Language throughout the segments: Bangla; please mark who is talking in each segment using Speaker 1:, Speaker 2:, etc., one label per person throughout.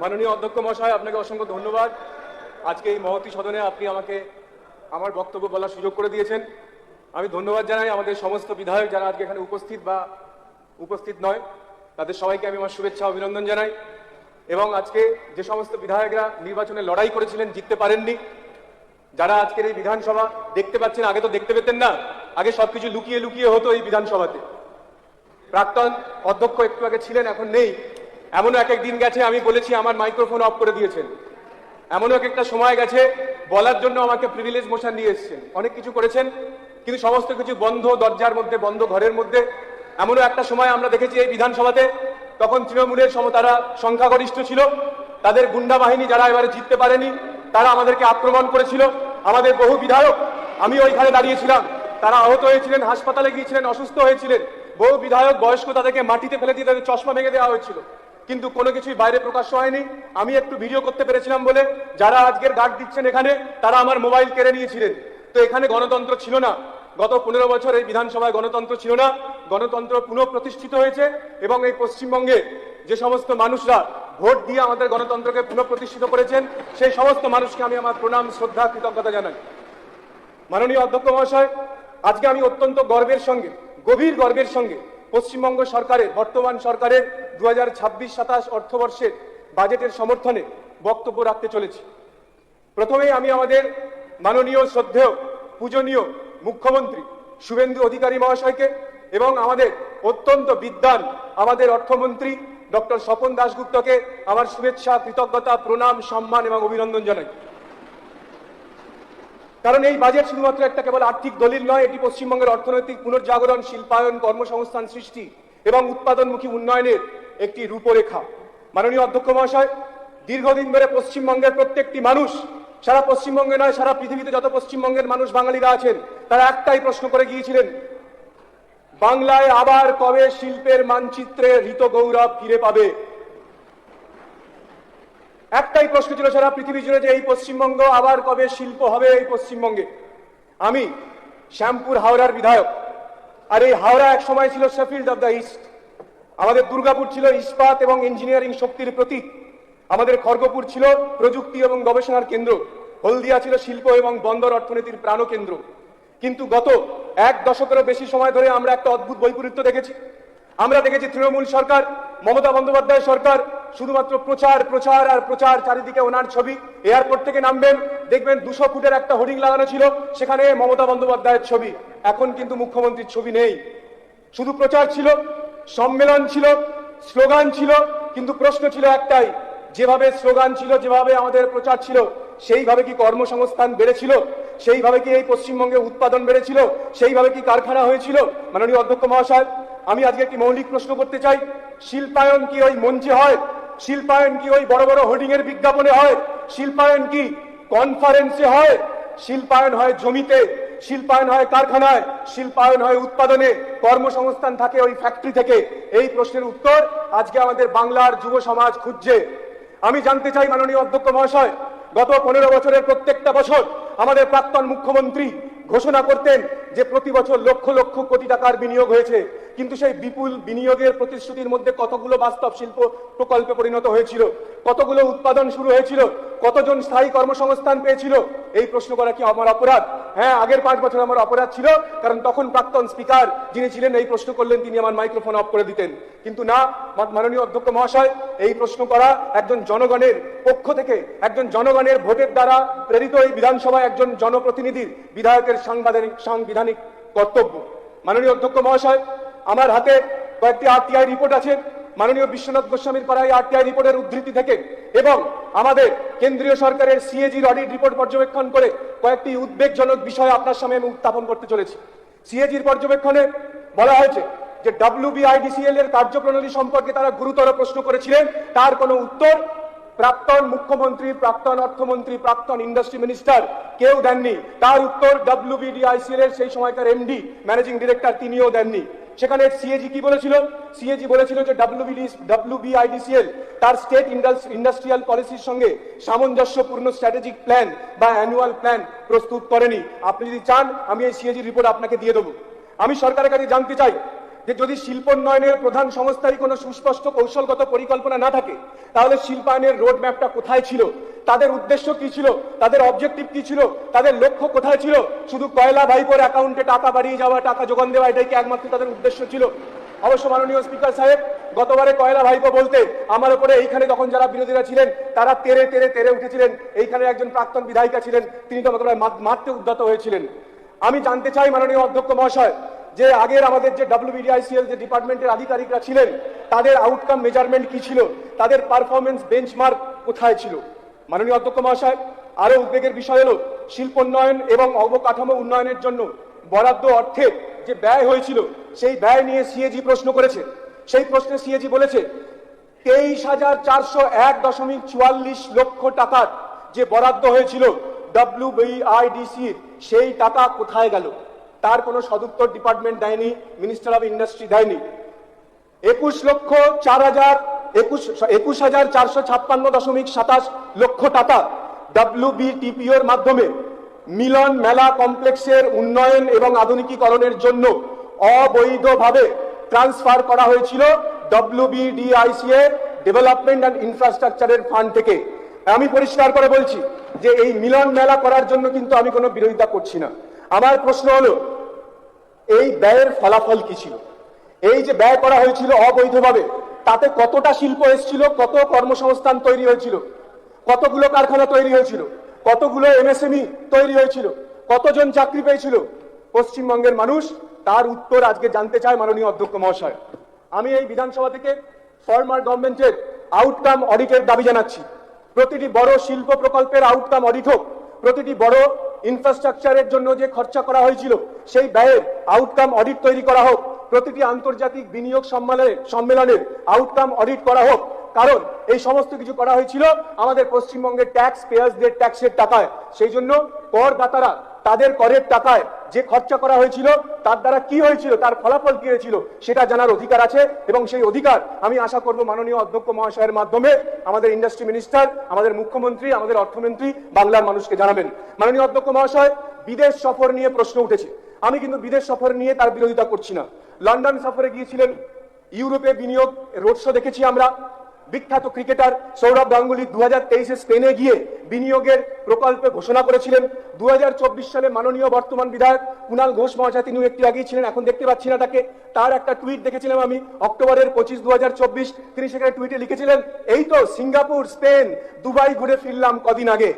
Speaker 1: মাননীয় অধ্যক্ষ মহাশয়, আপনাকে অসংখ্য ধন্যবাদ। আজকে এই মহতী সদনে আপনি আমাকে আমার বক্তব্য বলার সুযোগ করে দিয়েছেন। আমি ধন্যবাদ জানাই আমাদের সমস্ত বিধায়ক যারা আজকে এখানে উপস্থিত বা উপস্থিত নয়, তাদের সবাইকে আমি আমার শুভেচ্ছা অভিনন্দন জানাই। এবং আজকে যে সমস্ত বিধায়করা নির্বাচনে লড়াই করেছিলেন, জিততে পারেননি, যারা আজকের এই বিধানসভা দেখতে পাচ্ছেন, আগে তো দেখতে পেতেন না, আগে সবকিছু লুকিয়ে লুকিয়ে হতো এই বিধানসভাতে। প্রাক্তন অধ্যক্ষ একটু আগে ছিলেন, এখন নেই। এমনও এক দিন গেছে আমি বলেছি আমার মাইক্রোফোন অফ করে দিয়েছেন। এমনও একটা সময় গেছে বলার জন্য আমাকে প্রিভিলেজ মোশন দিয়ে এসেছেন। অনেক কিছু করেছেন, কিন্তু সমস্ত কিছু বন্ধ দরজার মধ্যে, বন্ধ ঘরের মধ্যে। এমনও একটা সময় আমরা দেখেছি এই বিধানসভাতে, তখন তৃণমূলের তারা সংখ্যাগরিষ্ঠ ছিল, তাদের গুন্ডা বাহিনী যারা এবারে জিততে পারেনি, তারা আমাদেরকে আক্রমণ করেছিল। আমাদের বহু বিধায়ক, আমি ওইখানে দাঁড়িয়েছিলাম, তারা আহত হয়েছিলেন, হাসপাতালে গিয়েছিলেন, অসুস্থ হয়েছিলেন। বহু বিধায়ক বয়স্ক, তাদেরকে মাটিতে ফেলে দিয়ে তাদের চশমা ভেঙে দেওয়া হয়েছিল, কিন্তু কোনো কিছুই বাইরে প্রকাশ্য হয়নি। আমি একটু ভিডিও করতে পেরেছিলাম বলে যারা আজকের গার্ড দিচ্ছেন এখানে, তারা আমার মোবাইল কেড়ে নিয়েছিলেন। তো এখানে গণতন্ত্র ছিল না। গত 15 বছর এই বিধানসভায় গণতন্ত্র ছিল না। গণতন্ত্র পুনঃপ্রতিষ্ঠিত হয়েছে এবং এই পশ্চিমবঙ্গে যে সমস্ত মানুষরা ভোট দিয়ে আমাদের গণতন্ত্রকে পুনঃপ্রতিষ্ঠিত করেছেন, সেই সমস্ত মানুষকে আমি আমার প্রণাম, শ্রদ্ধা, কৃতজ্ঞতা জানাই। মাননীয় অধ্যক্ষ মহাশয়, আজকে আমি অত্যন্ত গর্বের সঙ্গে, গভীর গর্বের সঙ্গে পশ্চিমবঙ্গ সরকারের, বর্তমান সরকারের 2026-27 অর্থবর্ষের বাজেটের সমর্থনে বক্তব্য রাখতে চলেছি। প্রথমেই আমি আমাদের মাননীয়, শ্রদ্ধেয়, পূজনীয় মুখ্যমন্ত্রী শুভেন্দু অধিকারী মহাশয়কে এবং আমাদের অত্যন্ত বিদ্বান আমাদের অর্থমন্ত্রী ডক্টর স্বপন দাশগুপ্তকে আমার শুভেচ্ছা, কৃতজ্ঞতা, প্রণাম, সম্মান এবং অভিনন্দন জানাই। কারণ এই বাজেট শুধুমাত্র একটা কেবল আর্থিক দলিল নয়, এটি পশ্চিমবঙ্গের অর্থনৈতিক পুনর্জাগরণ, শিল্পায়ন, কর্মসংস্থান সৃষ্টি এবং উৎপাদনমুখী উন্নয়নের একটি রূপরেখা। মাননীয় অধ্যক্ষ মহাশয়, দীর্ঘদিন ধরে পশ্চিমবঙ্গের প্রত্যেকটি মানুষ, সারা পশ্চিমবঙ্গে নয় সারা পৃথিবীতে যত পশ্চিমবঙ্গের মানুষ, বাঙালিরা আছেন, তারা একটাই প্রশ্ন করে গিয়েছিলেন, বাংলায় আবার কবে শিল্পের মানচিত্রে হৃত গৌরব ফিরে পাবে। একটাই প্রশ্ন ছিল সারা পৃথিবী জুড়ে, যে এই পশ্চিমবঙ্গ আবার কবে শিল্প হবে এই পশ্চিমবঙ্গে। আমি শ্যামপুর হাওড়ার বিধায়ক, আর এই হাওড়া এক সময় ছিল শেফিল্ড অফ দ্য ইস্ট। আমাদের দুর্গাপুর ছিল ইস্পাত এবং ইঞ্জিনিয়ারিং শক্তির প্রতীক। আমাদের খড়গপুর ছিল প্রযুক্তি এবং গবেষণার কেন্দ্র। হলদিয়া ছিল শিল্প এবং বন্দর অর্থনীতির প্রাণকেন্দ্র। কিন্তু গত এক দশকেরও বেশি সময় ধরে আমরা একটা অদ্ভুত বৈপরীত্য দেখেছি। আমরা দেখেছি তৃণমূল সরকার, মমতা বন্দ্যোপাধ্যায় সরকার শুধুমাত্র প্রচার, প্রচার আর প্রচার। চারিদিকে ওনার ছবি। এয়ারপোর্ট থেকে নামবেন, দেখবেন 200 ফুটের একটা হোর্ডিং লাগানো ছিল, সেখানে মমতা বন্দ্যোপাধ্যায়ের ছবি। এখন কিন্তু মুখ্যমন্ত্রীর ছবি নেই। শুধু প্রচার ছিল, সম্মেলন ছিল, স্লোগান ছিল, কিন্তু প্রশ্ন ছিল একটাই, যেভাবে স্লোগান ছিল, যেভাবে আমাদের প্রচার ছিল, সেইভাবে কি কর্মসংস্থান বেড়েছিল? সেইভাবে কি এই পশ্চিমবঙ্গে উৎপাদন বেড়েছিল? সেইভাবে কি কারখানা হয়েছিল? মাননীয় অধ্যক্ষ মহাশয়, আমি আজকে একটি মৌলিক প্রশ্ন করতে চাই। শিল্পায়ন কি ওই মঞ্চে হয়? শিল্পায়ন কি ওই বড় বড় হোর্ডিং এর বিজ্ঞাপনে হয়? শিল্পায়ন কি কনফারেন্সে হয়? শিল্পায়ন হয় জমিতে, শিল্পায়ন হয় কারখানায়, শিল্পায়ন হয় উৎপাদনে, কর্মসংস্থান থাকে ওই ফ্যাক্টরি থেকে। এই প্রশ্নের উত্তর আজকে আমাদের বাংলার যুব সমাজ খুঁজছে। আমি জানতে চাই মাননীয় অধ্যক্ষ মহাশয়, গত 15 বছরের প্রত্যেকটা বছর আমাদের প্রাক্তন মুখ্যমন্ত্রী ঘোষণা করতেন যে প্রতি বছর লক্ষ লক্ষ কোটি টাকার বিনিয়োগ হয়েছে, কিন্তু সেই বিপুল বিনিয়োগের প্রতিশ্রুতির মধ্যে কতগুলো বাস্তব শিল্প প্রকল্পে পরিণত হয়েছিল? কতগুলো উৎপাদন শুরু হয়েছিল? কতজন স্থায়ী কর্মসংস্থান পেয়েছিল? এই প্রশ্ন করা কি আমার অপরাধ? হ্যাঁ, আগের 5 বছর আমার অপরাধ ছিল, কারণ তখন প্রাক্তন স্পিকার যিনি ছিলেন, এই প্রশ্ন করলেন, তিনি আমার মাইক্রোফোন অফ করে দিতেন। কিন্তু না, মাননীয় অধ্যক্ষ মহাশয়, এই প্রশ্ন করা একজন জনগণের পক্ষ থেকে, একজন জনগণের ভোটের দ্বারা প্রেরিত এই বিধানসভায় একজন জনপ্রতিনিধির, বিধায়কের সাংবিধানিক কর্তব্য। মাননীয় অধ্যক্ষ মহাশয়, আমার হাতে কয়েকটি আরটিআই রিপোর্ট আছে, মাননীয় বিশ্বনাথ গোস্বামীর করা এই আরটিআই রিপোর্টের উদ্ধৃতি থেকে, এবং আমাদের কেন্দ্রীয় সরকারের সিএজির অডিট রিপোর্ট পর্যবেক্ষণ করে কয়েকটি উদ্বেগজনক বিষয় আপনার সামনে আমি উত্থাপন করতে চলেছি। সিএজির পর্যবেক্ষণে বলা হয়েছে যে WBIDCL এর কার্যপ্রণালী সম্পর্কে তারা গুরুতর প্রশ্ন করেছিলেন, তার কোনো উত্তর প্রাক্তন মুখ্যমন্ত্রী, প্রাক্তন অর্থমন্ত্রী, প্রাক্তন ইন্ডাস্ট্রি মিনিস্টার কেউ দেননি। তার উত্তর WBIDCL এর সেই সময়কার এমডি, ম্যানেজিং ডিরেক্টর, তিনিও দেননি। সেখানে সিএজি কি বলেছিল? সিএজি বলেছিল যে WBIDCL তার স্টেট ইন্ডাস্ট্রিয়াল পলিসির সঙ্গে সামঞ্জস্যপূর্ণ স্ট্র্যাটেজিক প্ল্যান বা অ্যানুয়াল প্ল্যান প্রস্তুত করেনি। আপনি যদি চান, আমি এই সিএজি রিপোর্ট আপনাকে দিয়ে দেবো। আমি সরকারের কাছে জানতে চাই যে যদি শিল্পোন্নয়নের প্রধান সংস্থারই কোনো সুস্পষ্ট কৌশলগত পরিকল্পনা না থাকে, তাহলে শিল্পায়নের রোড ম্যাপটা কোথায় ছিল, তাদের উদ্দেশ্য কি ছিল, তাদের অবজেক্টিভ কি ছিল, তাদের লক্ষ্য কোথায় ছিল? শুধু কয়লা ভাইপোর অ্যাকাউন্টে টাকা বাড়িয়ে যাওয়া, টাকা যোগান দেওয়া, এটাই কি একমাত্র তাদের উদ্দেশ্য ছিল? অবশ্য মাননীয় স্পিকার সাহেব, গতবারে কয়লা ভাইপো বলতে আমার উপরে এইখানে তখন যারা বিরোধীরা ছিলেন তারা তেরে তেরে তেরে উঠেছিলেন। এইখানে একজন প্রাক্তন বিধায়িকা ছিলেন, তিনি তো আমাকে মারতে উদ্যত হয়েছিলেন। আমি জানতে চাই মাননীয় অধ্যক্ষ মহাশয়, যে আগের আমাদের যে WBDICL যে ডিপার্টমেন্টের আধিকারিকরা ছিলেন, তাদের আউটকাম মেজারমেন্ট কি ছিল, তাদের পারফরমেন্স বেঞ্চমার্ক কোথায় ছিল? মাননীয় অধ্যক্ষ মহাশয়, আরো উদ্বেগের বিষয় হলো শিল্পোন্নয়ন এবং অবকাঠামো উন্নয়নের জন্য বরাদ্দ অর্থে যে ব্যয় হয়েছিল, সেই ব্যয় নিয়ে সিএজি প্রশ্ন করেছে। সেই প্রশ্নে সিএজি বলেছে 23,401.44 লক্ষ টাকার যে বরাদ্দ হয়েছিল WBIDC, সেই টাকা কোথায় গেল? তার কোনো সদুত্তর ডিপার্টমেন্ট দেয়নি, মিনিস্টার অফ ইন্ডাস্ট্রি দেয়নি। 21,456.27 লক্ষ টাকা WBTPOর মাধ্যমে মিলন মেলা কমপ্লেক্সের উন্নয়ন এবং আধুনিকীকরণের জন্য অবৈধভাবে ট্রান্সফার করা হয়েছিল WBDICL ডেভেলপমেন্ট অ্যান্ড ইনফ্রাস্ট্রাকচারের ফান্ড থেকে। আমি পরিষ্কার করে বলছি যে এই মিলন মেলা করার জন্য কিন্তু আমি কোনো বিরোধিতা করছি না। আমার প্রশ্ন হলো, এই ব্যয়ের ফলাফল কি ছিল? এই যে ব্যয় করা হয়েছিল অবৈধভাবে, তাতে কতটা শিল্প এসেছিল, কত কর্মসংস্থান তৈরি হয়েছিল, কতগুলো কারখানা তৈরি হয়েছিল, কতগুলো MSME তৈরি হয়েছিল, কতজন চাকরি পেয়েছিল পশ্চিমবঙ্গের মানুষ? তার উত্তর আজকে জানতে চায় মাননীয় অধ্যক্ষ মহাশয়। আমি এই বিধানসভা থেকে ফরমার গভর্নমেন্টের আউটকাম অডিটের দাবি জানাচ্ছি। প্রতিটি বড় শিল্প প্রকল্পের আউটকাম অডিট হোক, প্রতিটি বড় ইনফ্রাস্ট্রাকচারের জন্য যে খরচা করা হয়েছিল সেই ব্যয়ের আউটকাম অডিট তৈরি করা হোক, প্রতিটি আন্তর্জাতিক বিনিয়োগ সম্মেলনের আউটকাম অডিট করা হোক। কারণ এই সমস্ত কিছু করা হয়েছিল আমাদের পশ্চিমবঙ্গের ট্যাক্স পেয়ার্সদের ট্যাক্সের টাকায়। সেই জন্য করদাতারা তাদের করের টাকায় যে খরচা করা হয়েছিল তার দ্বারা কি হয়েছিল, তার ফলাফল কি হয়েছিল, সেটা জানার অধিকার আছে। এবং সেই অধিকার আমি আশা করব মাননীয় অধ্যক্ষ মহাশয়ের মাধ্যমে আমাদের ইন্ডাস্ট্রি মিনিস্টার, আমাদের মুখ্যমন্ত্রী, আমাদের অর্থমন্ত্রী বাংলার মানুষকে জানাবেন। মাননীয় অধ্যক্ষ মহাশয়, বিদেশ সফর নিয়ে প্রশ্ন উঠেছে। আমি কিন্তু বিদেশ সফর নিয়ে তার বিরোধিতা করছি না। লন্ডন সফরে গিয়েছিলেন, ইউরোপে বিনিয়োগ রোড শো দেখেছি আমরা। বিখ্যাত ক্রিকেটার সৌরভ গাঙ্গুলি 2023-এ স্পেনে গিয়ে বিনিয়োগের প্রকল্পে ঘোষণা করেছিলেন। 2024 সালে মাননীয় বর্তমান বিধায়ক কুণাল ঘোষ মহাশয়, তিনিও একটু আগেই ছিলেন, এখন দেখতে পাচ্ছি না তাকে, তার একটা টুইট দেখেছিলাম আমি অক্টোবরের 25, 2024। তিনি সেখানে টুইটে লিখেছিলেন, এই তো সিঙ্গাপুর, স্পেন, দুবাই ঘুরে ফিরলাম কদিন আগে।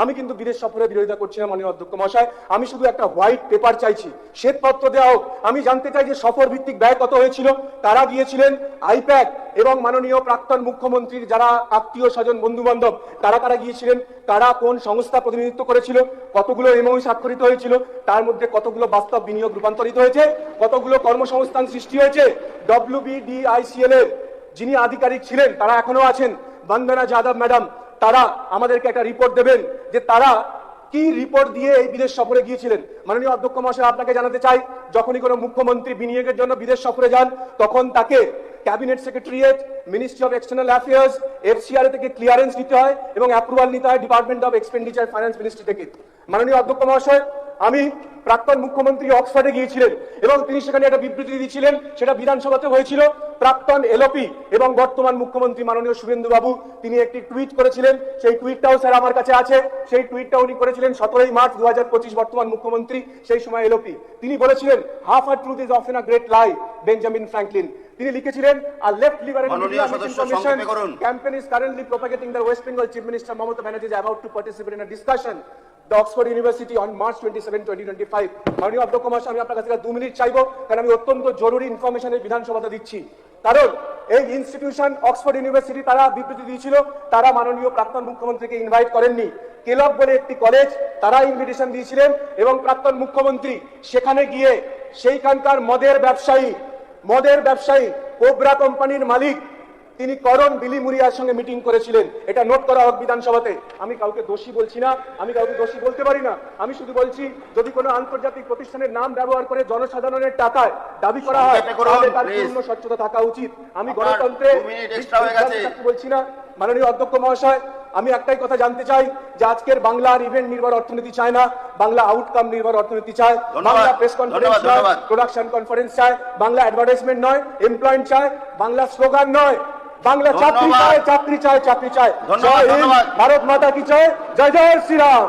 Speaker 1: আমি কিন্তু বিদেশ সফরের বিরোধিতা করছি না মাননীয় অধ্যক্ষ মহাশয়, আমি শুধু একটা হোয়াইট পেপার চাইছি, শ্বেতপত্র দেওয়া হোক। আমি জানতে চাই যে সফর ভিত্তিক ব্যয় কত হয়েছিল, কারা গিয়েছিলেন, আইপ্যাক এবং মাননীয় প্রাক্তন মুখ্যমন্ত্রীর যারা আত্মীয় স্বজন বন্ধু বান্ধব কারা কারা গিয়েছিলেন, কারা কোন সংস্থা প্রতিনিধিত্ব করেছিল, কতগুলো MOU স্বাক্ষরিত হয়েছিল, তার মধ্যে কতগুলো বাস্তব বিনিয়োগ রূপান্তরিত হয়েছে, কতগুলো কর্মসংস্থান সৃষ্টি হয়েছে। WBDICL এর যিনি আধিকারিক ছিলেন তারা এখনো আছেন, বন্দনা যাদব ম্যাডাম, তারা আমাদেরকে একটা রিপোর্ট দেবেন যে তারা কি রিপোর্ট দিয়ে এই বিদেশ সফরে গিয়েছিলেন। মাননীয় অধ্যক্ষ মহাশয়, আপনাকে জানাতে চাই, যখনই কোনো মুখ্যমন্ত্রী বিনিয়োগের জন্য বিদেশ সফরে যান তখন তাকে cabinet secretariat, ministry of external affairs, FCRA থেকে ক্লিয়ারেন্স নিতে হয় এবং অ্যাপ্রুভাল নিতে হয় department of expenditure finance ministry থেকে। মাননীয় অধ্যক্ষ মহাশয়, আমি প্রাক্তন মুখ্যমন্ত্রী অক্সফোর্ডে গিয়েছিলেন এবং তিনি সেখানে একটা বিবৃতি দিয়েছিলেন, সেটা বিধানসভাতে হয়েছিল। প্রাক্তন LOP এবং বর্তমান মুখ্যমন্ত্রী মাননীয় শুভেন্দু বাবু তিনি একটি টুইট করেছিলেন, সেই টুইটটাও স্যার আমার কাছে আছে। সেই টুইটটা উনি করেছিলেন 17 মার্চ 2025, বর্তমান মুখ্যমন্ত্রী সেই সময় LOP। তিনি বলেছিলেন, half a truth is often a great lie, Benjamin Franklin. তিনি লিখেছিলেন, a left liberal information campaign is currently propagating that West Bengal Chief Minister Mamata Banerjee is about to participate in a discussion the Oxford University on March 27, 2025. মাননীয় অধ্যক্ষ মহাশয়, আমি আপনার কাছে 2 মিনিট চাইবো, কারণ আমি অত্যন্ত জরুরি ইনফরমেশনের বিধানসভাতে দিচ্ছি। কারণ এই ইনস্টিটিউশন অক্সফোর্ড ইউনিভার্সিটি তারা বিবৃতি দিয়েছিল, তারা মাননীয় প্রাক্তন মুখ্যমন্ত্রীকে ইনভাইট করেননি। কেলগ বলে একটি কলেজ, তারা ইনভিটেশন দিয়েছিলেন এবং প্রাক্তন মুখ্যমন্ত্রী সেখানে গিয়ে সেইখানকার মদের ব্যবসায়ী কোবরা কোম্পানির মালিক তিনি করণ বিলিমুরিয়ার সঙ্গে মিটিং করেছিলেন। এটা নোট করা হোক বিধানসভাতে। আমি কাউকে দোষী বলছি না, আমি কাউকে দোষী বলতে পারি না। আমি শুধু বলছি, যদি কোনো আন্তর্জাতিক প্রতিষ্ঠানের নাম ব্যবহার করে জনসাধারণের টাকায় দাবি করা হয় তাহলে তার পূর্ণ স্বচ্ছতা থাকা উচিত। আমি গণতন্ত্রে বলছি না। মাননীয় অধ্যক্ষ মহাশয়, আমি একটাই কথা জানতে চাই যে আজকের বাংলার ইভেন্ট নির্ভর অর্থনীতি চায় না, বাংলা আউটকাম নির্ভর অর্থনীতি চায়, বাংলা প্রেস কনফারেন্স চায়, প্রোডাকশন কনফারেন্স চায়, বাংলা অ্যাডভার্টাইজমেন্ট নয়, এমপ্লয়মেন্ট চায়, বাংলা স্লোগান নয়, বাংলা চাকরি চায়, চাকরি চায়, চাকরি চায়। জয় হিন্দ, ভারত মাতা কি জয়, জয় জয় শ্রীরাম।